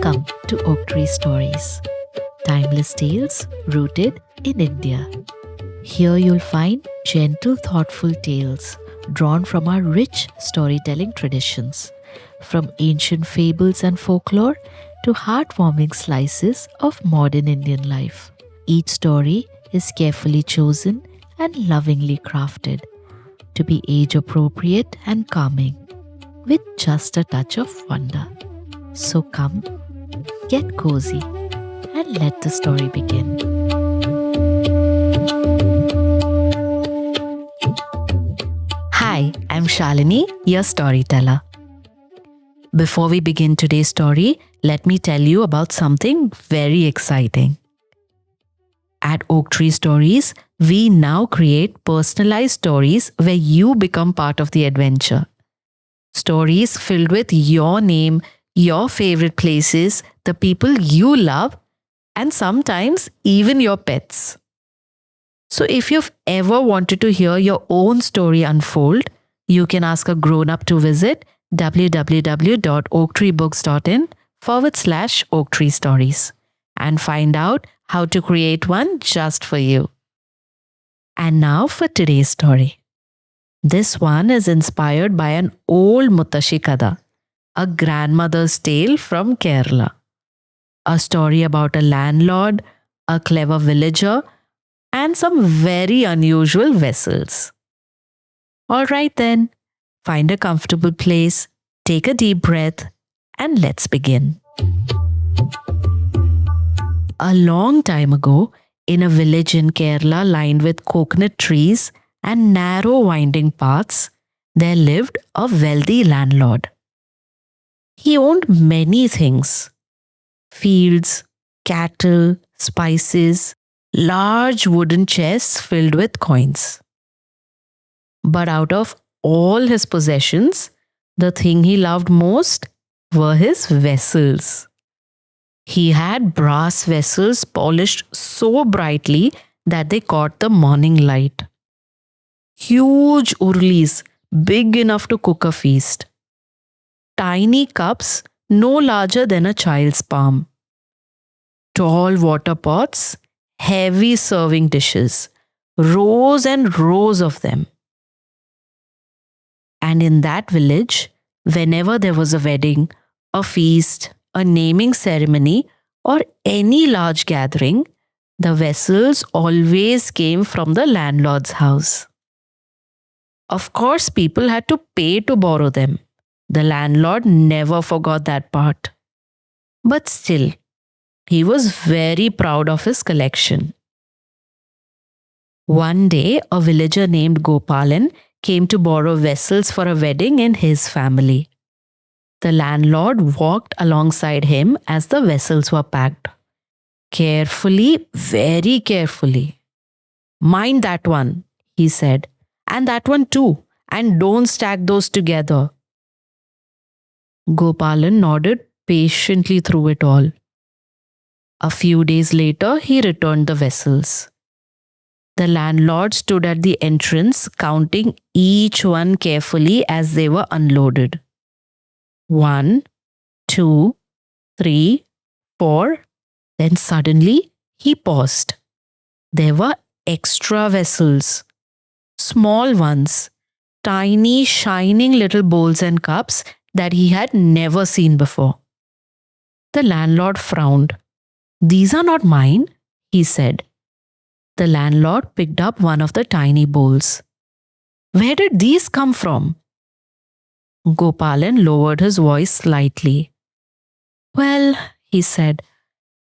Welcome to Oak Tree Stories, timeless tales rooted in India. Here you'll find gentle, thoughtful tales drawn from our rich storytelling traditions, from ancient fables and folklore to heartwarming slices of modern Indian life. Each story is carefully chosen and lovingly crafted to be age appropriate and calming, with just a touch of wonder. So come, get cozy, and let the story begin. Hi, I'm Shalini, your storyteller. Before we begin today's story, let me tell you about something very exciting. At Oak Tree Stories, we now create personalized stories where you become part of the adventure. Stories filled with your name, your favorite places, the people you love, and sometimes even your pets. So if you've ever wanted to hear your own story unfold, you can ask a grown-up to visit www.oaktreebooks.in/Oak Tree Stories and find out how to create one just for you. And now for today's story. This one is inspired by an old Muttashi Kada, a grandmother's tale from Kerala. A story about a landlord, a clever villager, and some very unusual vessels. All right then, find a comfortable place, take a deep breath, and let's begin. A long time ago, in a village in Kerala lined with coconut trees and narrow winding paths, there lived a wealthy landlord. He owned many things: fields, cattle, spices, large wooden chests filled with coins. But out of all his possessions, the thing he loved most were his vessels. He had brass vessels polished so brightly that they caught the morning light. Huge urlis, big enough to cook a feast. Tiny cups, no larger than a child's palm. Tall water pots, heavy serving dishes, rows and rows of them. And in that village, whenever there was a wedding, a feast, a naming ceremony, or any large gathering, the vessels always came from the landlord's house. Of course, people had to pay to borrow them. The landlord never forgot that part. But still, he was very proud of his collection. One day, a villager named Gopalan came to borrow vessels for a wedding in his family. The landlord walked alongside him as the vessels were packed. Carefully, very carefully. "Mind that one," he said, "and that one too, and don't stack those together." Gopalan nodded patiently through it all. A few days later, he returned the vessels. The landlord stood at the entrance, counting each one carefully as they were unloaded. 1, 2, 3, 4. Then suddenly, he paused. There were extra vessels. Small ones, tiny, shining little bowls and cups that he had never seen before. The landlord frowned. "These are not mine," he said. The landlord picked up one of the tiny bowls. "Where did these come from?" Gopalan lowered his voice slightly. "Well," he said,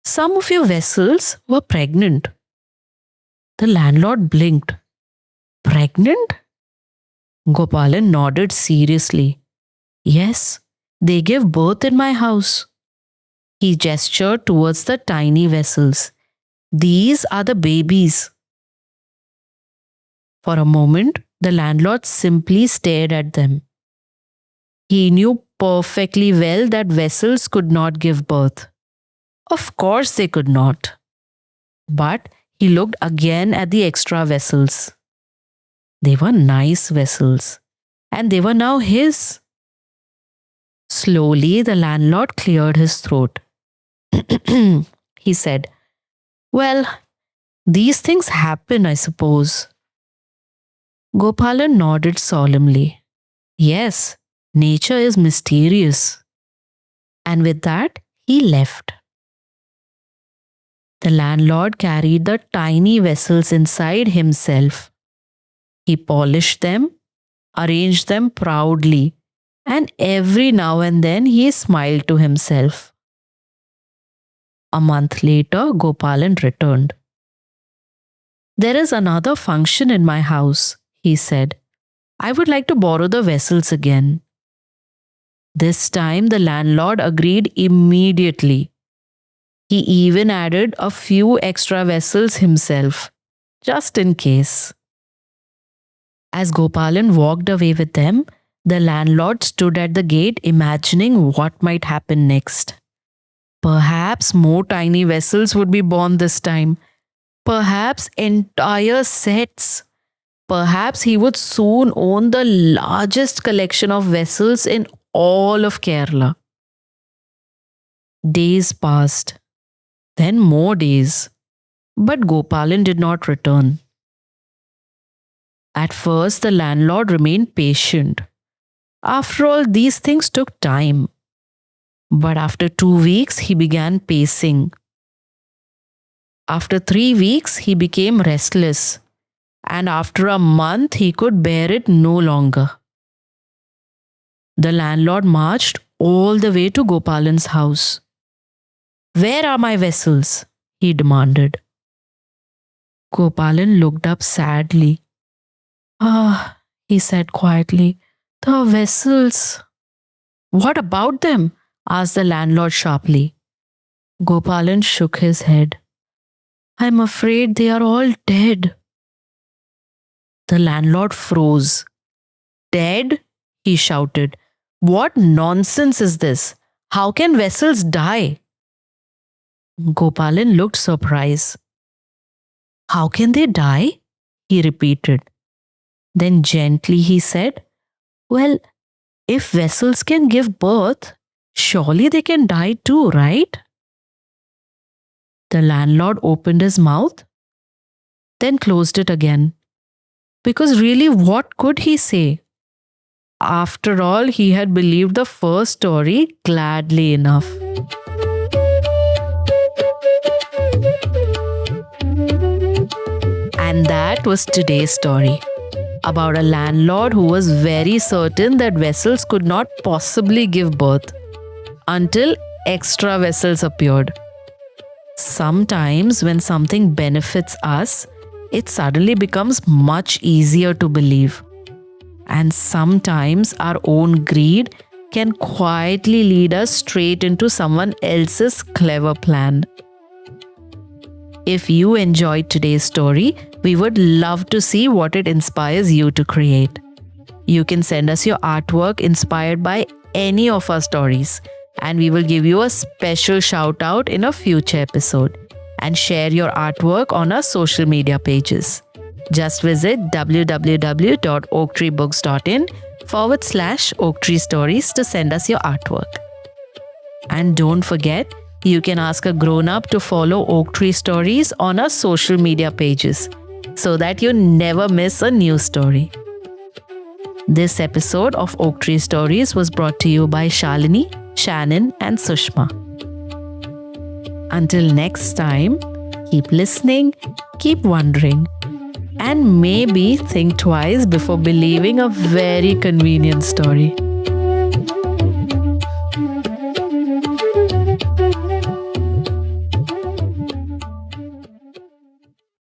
"some of your vessels were pregnant." The landlord blinked. "Pregnant?" Gopalan nodded seriously. "Yes, they gave birth in my house." He gestured towards the tiny vessels. "These are the babies." For a moment, the landlord simply stared at them. He knew perfectly well that vessels could not give birth. Of course they could not. But he looked again at the extra vessels. They were nice vessels, and they were now his. Slowly, the landlord cleared his throat. He said, "Well, these things happen, I suppose." Gopalan nodded solemnly. "Yes, nature is mysterious." And with that, he left. The landlord carried the tiny vessels inside himself. He polished them, arranged them proudly, and every now and then he smiled to himself. A month later, Gopalan returned. "There is another function in my house," he said. "I would like to borrow the vessels again." This time, the landlord agreed immediately. He even added a few extra vessels himself, just in case. As Gopalan walked away with them, the landlord stood at the gate imagining what might happen next. Perhaps more tiny vessels would be born this time. Perhaps entire sets. Perhaps he would soon own the largest collection of vessels in all of Kerala. Days passed, then more days, but Gopalan did not return. At first, the landlord remained patient. After all, these things took time. But after 2 weeks, he began pacing. After 3 weeks, he became restless. And after a month, he could bear it no longer. The landlord marched all the way to Gopalan's house. "Where are my vessels?" he demanded. Gopalan looked up sadly. "Ah," he said quietly, "the vessels." "What about them?" asked the landlord sharply. Gopalan shook his head. "I'm afraid they are all dead." The landlord froze. "Dead?" he shouted. "What nonsense is this? How can vessels die?" Gopalan looked surprised. "How can they die?" he repeated. Then gently he said, "Well, if vessels can give birth, surely they can die too, right?" The landlord opened his mouth, then closed it again. Because really, what could he say? After all, he had believed the first story gladly enough. And that was today's story about a landlord who was very certain that vessels could not possibly give birth until extra vessels appeared. Sometimes, when something benefits us, it suddenly becomes much easier to believe. And sometimes our own greed can quietly lead us straight into someone else's clever plan. If you enjoyed today's story, we would love to see what it inspires you to create. You can send us your artwork inspired by any of our stories, and we will give you a special shout out in a future episode. And share your artwork on our social media pages. Just visit www.oaktreebooks.in/Oak Tree Stories to send us your artwork. And don't forget, you can ask a grown-up to follow Oak Tree Stories on our social media pages so that you never miss a new story. This episode of Oak Tree Stories was brought to you by Shalini, Shannon, and Sushma. Until next time, keep listening, keep wondering, and maybe think twice before believing a very convenient story.